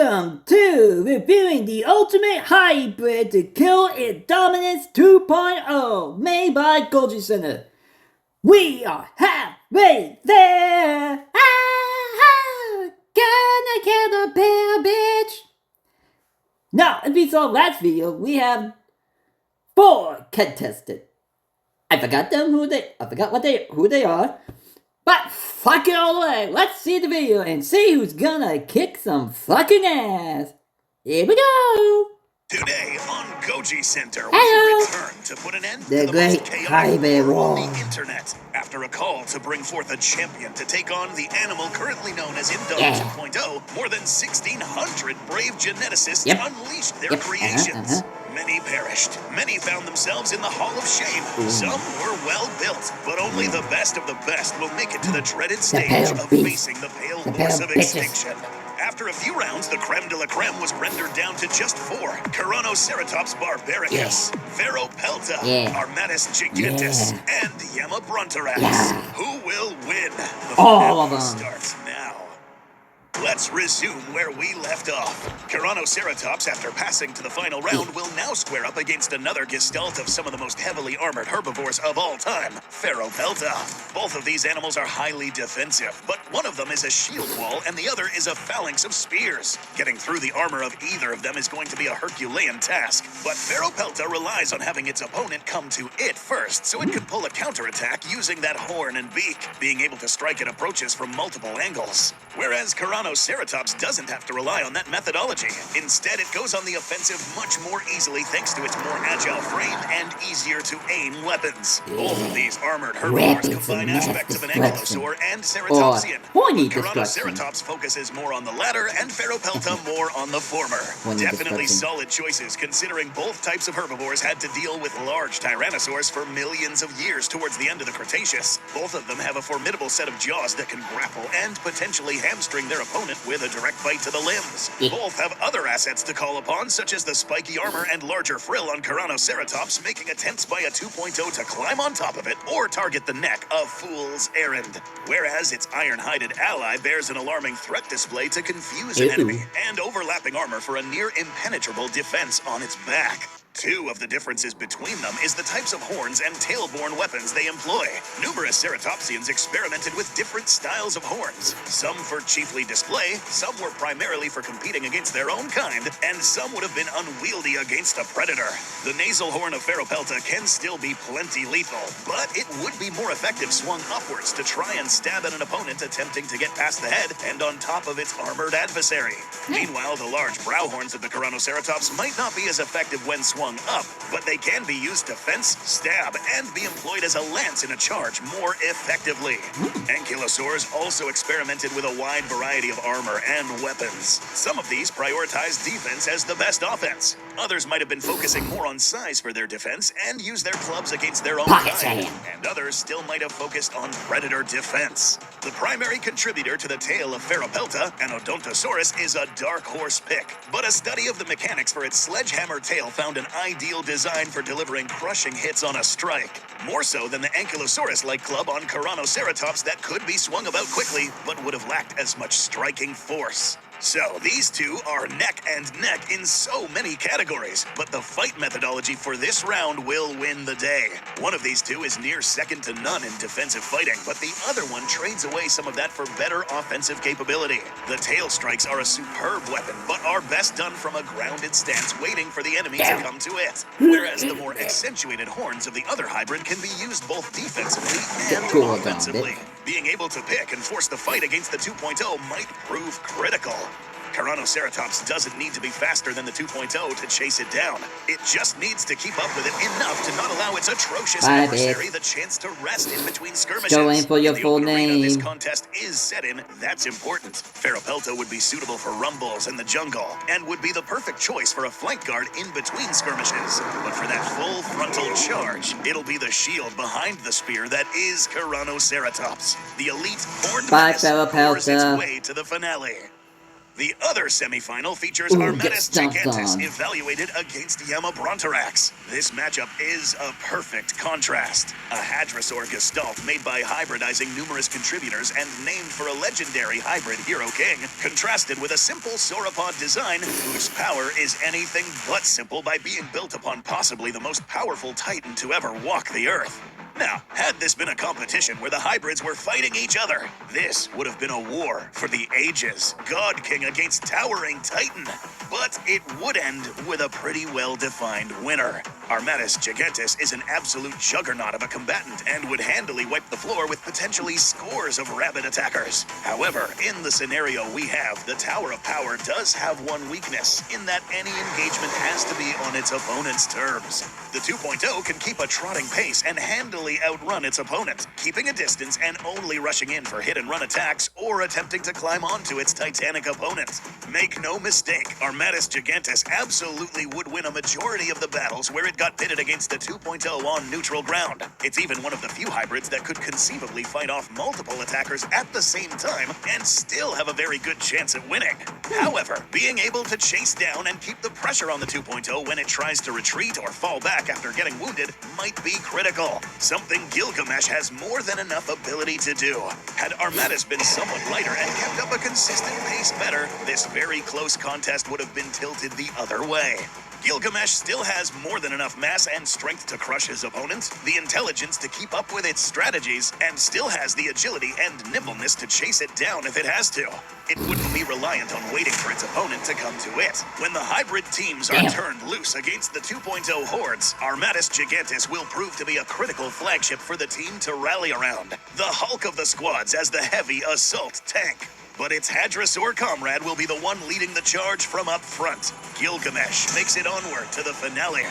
Welcome to reviewing the Ultimate Hybrid to Kill in Dominance 2.0, made by Goji Center. We are halfway there. Gonna kill the pale bitch. Now, if we saw last video, we have 4 contestants. I forgot who they are. But fuck it all the way. Let's see the video and see who's gonna kick some fucking ass. Here we go. Today on Goji Center, Hello. we return to put an end The to the great most chaotic Hybrid war on War. the internet. After a call to bring forth a champion to take on the animal currently known as Indom 2.0, more than 1,600 brave geneticists unleashed their creations. Many perished. Many found themselves in the Hall of Shame. Some were well built, but only the best of the best will make it to the dreaded stage of facing the pale horse of extinction. After a few rounds, the creme de la creme was rendered down to just 4. Ceratops barbaricus, Veropelta, Armatus gigantus, and Yamabrontorax. Who will win? The All of them. Starts now. Let's resume where we left off. Ceratops, after passing to the final round, will now square up against another gestalt of some of the most heavily armored herbivores of all time, Veropelta. Both of these animals are highly defensive, but one of them is a shield wall and the other is a phalanx of spears. Getting through the armor of either of them is going to be a Herculean task, but Veropelta relies on having its opponent come to it first, so it can pull a counterattack using that horn and beak, being able to strike at approaches from multiple angles. Whereas Ceratops doesn't have to rely on that methodology. Instead, it goes on the offensive much more easily thanks to its more agile frame and easier to aim weapons. Both of these armored herbivores combine aspects of an ankylosaur and ceratopsian. Ceratops focuses more on the latter and Veropelta more on the former. Definitely solid choices considering both types of herbivores had to deal with large tyrannosaurs for millions of years towards the end of the Cretaceous. Both of them have a formidable set of jaws that can grapple and potentially hamstring their opponent with a direct bite to the limbs. Both have other assets to call upon, such as the spiky armor and larger frill on Ceratops, making attempts by a 2.0 to climb on top of it or target the neck a fool's errand. Whereas its iron-hided ally bears an alarming threat display to confuse an enemy, and overlapping armor for a near impenetrable defense on its back. Two of the differences between them is the types of horns and tail-borne weapons they employ. Numerous ceratopsians experimented with different styles of horns. Some for chiefly display, some were primarily for competing against their own kind, and some would have been unwieldy against a predator. The nasal horn of Veropelta can still be plenty lethal, but it would be more effective swung upwards to try and stab at an opponent attempting to get past the head and on top of its armored adversary. Meanwhile, the large brow horns of the Ceratops might not be as effective when swung up, but they can be used to fence, stab, and be employed as a lance in a charge more effectively. Ankylosaurs also experimented with a wide variety of armor and weapons. Some of these prioritize defense as the best offense. Others might have been focusing more on size for their defense and use their clubs against their own kind. And others still might have focused on predator defense. The primary contributor to the tail of Veropelta, an Odontosaurus, is a dark horse pick, but a study of the mechanics for its sledgehammer tail found an ideal design for delivering crushing hits on a strike. More so than the Ankylosaurus-like club on Ceratops that could be swung about quickly, but would have lacked as much striking force. So, these two are neck and neck in so many categories, but the fight methodology for this round will win the day. One of these two is near second to none in defensive fighting, but the other one trades away some of that for better offensive capability. The tail strikes are a superb weapon, but are best done from a grounded stance, waiting for the enemy to come to it. Whereas the more accentuated horns of the other hybrid can be used both defensively and offensively. Being able to pick and force the fight against the 2.0 might prove critical. Ceratops doesn't need to be faster than the 2.0 to chase it down. It just needs to keep up with it enough to not allow its atrocious adversary the chance to rest in between skirmishes. Go in for your full name. This contest is set in, that's important. Veropelta would be suitable for rumbles in the jungle, and would be the perfect choice for a flank guard in between skirmishes. But for that full frontal charge, it'll be the shield behind the spear that is Ceratops. The elite horned menace pours its way to the finale. The other semifinal features Ooh, get Armatus stomped Gigantes on. evaluated against Yamabrontarax. This matchup is a perfect contrast. A Hadrosaur Gestalt made by hybridizing numerous contributors and named for a legendary hybrid hero king, contrasted with a simple sauropod design whose power is anything but simple by being built upon possibly the most powerful titan to ever walk the earth. Now, had this been a competition where the hybrids were fighting each other, this would have been a war for the ages. God King against Towering Titan. But it would end with a pretty well-defined winner. Armatus Gigantes is an absolute juggernaut of a combatant and would handily wipe the floor with potentially scores of rabid attackers. However, in the scenario we have, the Tower of Power does have one weakness, in that any engagement has to be on its opponent's terms. The 2.0 can keep a trotting pace and handily outrun its opponent, keeping a distance and only rushing in for hit-and-run attacks or attempting to climb onto its titanic opponent. Make no mistake, Armatus Gigantes absolutely would win a majority of the battles where it got pitted against the 2.0 on neutral ground. It's even one of the few hybrids that could conceivably fight off multiple attackers at the same time and still have a very good chance at winning. However, being able to chase down and keep the pressure on the 2.0 when it tries to retreat or fall back after getting wounded might be critical, something Gilgamesh has more than enough ability to do. Had Armatus been somewhat lighter and kept up a consistent pace better, this very close contest would have been tilted the other way. Gilgamesh still has more than enough mass and strength to crush his opponent, the intelligence to keep up with its strategies, and still has the agility and nimbleness to chase it down if it has to. It wouldn't be reliant on waiting for its opponent to come to it. When the hybrid teams are turned loose against the 2.0 hordes, Armatus Gigantes will prove to be a critical flagship for the team to rally around. The Hulk of the squads as the heavy assault tank. But its Hadrosaur comrade will be the one leading the charge from up front. Gilgamesh makes it onward to the finale.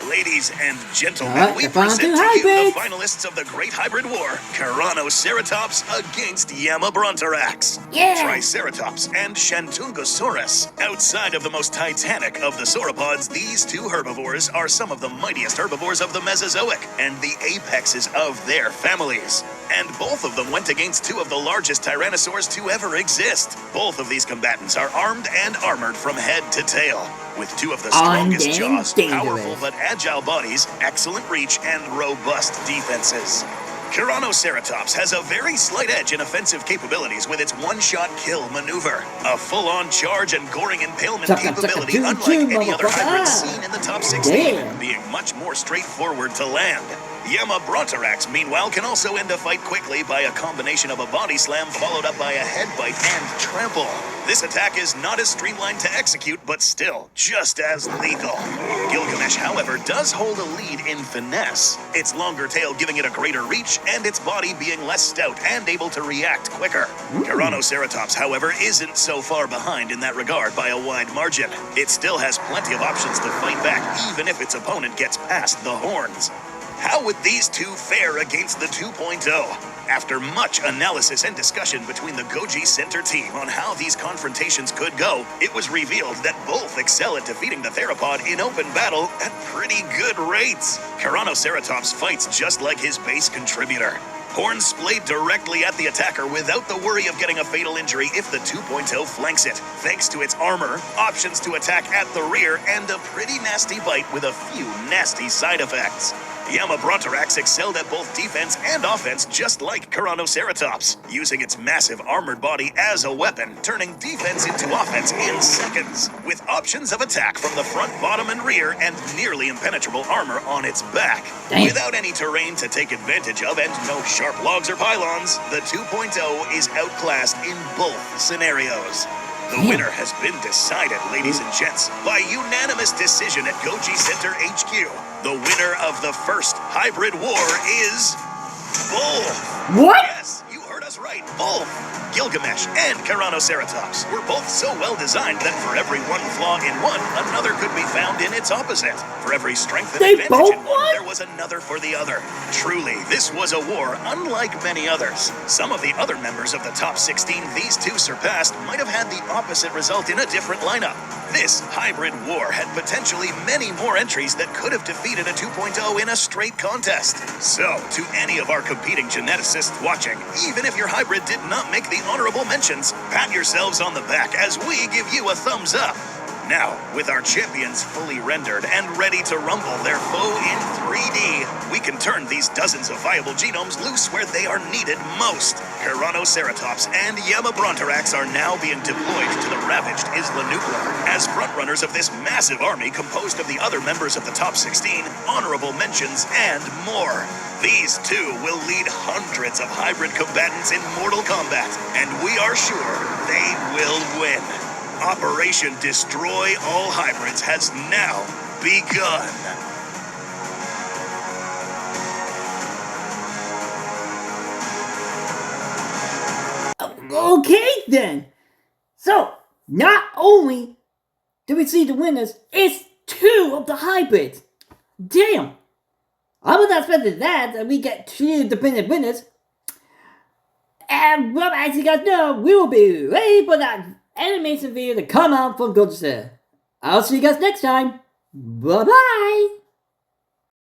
Ladies and gentlemen, we present to you the finalists of the Great Hybrid War, Tyrannoceratops against Yamabrontarax, Triceratops and Shantungosaurus. Outside of the most titanic of the sauropods, these two herbivores are some of the mightiest herbivores of the Mesozoic and the apexes of their families. And both of them went against two of the largest tyrannosaurs to ever exist. Both of these combatants are armed and armored from head to tail, with two of the strongest jaws, powerful but agile bodies, excellent reach, and robust defenses. Tyrannoceratops has a very slight edge in offensive capabilities with its one-shot kill maneuver. A full-on charge and goring impalement capability unlike any other hybrid seen in the top 16, being much more straightforward to land. Yamabrontarax, meanwhile, can also end a fight quickly by a combination of a body slam followed up by a head bite and trample. This attack is not as streamlined to execute, but still just as lethal. Gilgamesh, however, does hold a lead in finesse, its longer tail giving it a greater reach, and its body being less stout and able to react quicker. Tyrannoceratops, however, isn't so far behind in that regard by a wide margin. It still has plenty of options to fight back, even if its opponent gets past the horns. How would these two fare against the 2.0? After much analysis and discussion between the Goji Center team on how these confrontations could go, it was revealed that both excel at defeating the theropod in open battle at pretty good rates. Tyrannoceratops fights just like his base contributor. Horns splayed directly at the attacker without the worry of getting a fatal injury if the 2.0 flanks it, thanks to its armor, options to attack at the rear, and a pretty nasty bite with a few nasty side effects. Yamabrontarax excelled at both defense and offense just like Tyrannoceratops, using its massive armored body as a weapon, turning defense into offense in seconds, with options of attack from the front, bottom, and rear, and nearly impenetrable armor on its back. Without any terrain to take advantage of and no sharp logs or pylons, the 2.0 is outclassed in both scenarios. The winner has been decided, ladies and gents, by unanimous decision at Goji Center HQ. The winner of the first hybrid war is Bull. What? Yes, you heard us right. Bull. Gilgamesh and Tyrannoceratops were both so well designed that for every one flaw in one, another could be found in its opposite. For every strength and advantage in one, there was another for the other. Truly, this was a war unlike many others. Some of the other members of the top 16 these two surpassed might have had the opposite result in a different lineup. This hybrid war had potentially many more entries that could have defeated a 2.0 in a straight contest. So, to any of our competing geneticists watching, even if your hybrid hybrid did not make the honorable mentions, pat yourselves on the back as we give you a thumbs up. Now, with our champions fully rendered and ready to rumble their foe in 3D, we can turn these dozens of viable genomes loose where they are needed most. Tyrannoceratops and Yamabrontorax are now being deployed to the ravaged Isla Nublar as frontrunners of this massive army composed of the other members of the top 16, honorable mentions, and more. These two will lead hundreds of hybrid combatants in Mortal Kombat, and we are sure they will win. Operation Destroy All Hybrids has now begun. Okay then. So, not only do we see the winners, it's two of the hybrids. Damn. I was not expecting that we get two definitive winners. And well, as you guys know, we will be ready for that animation video to come out from Goji. I'll see you guys next time. Bye bye.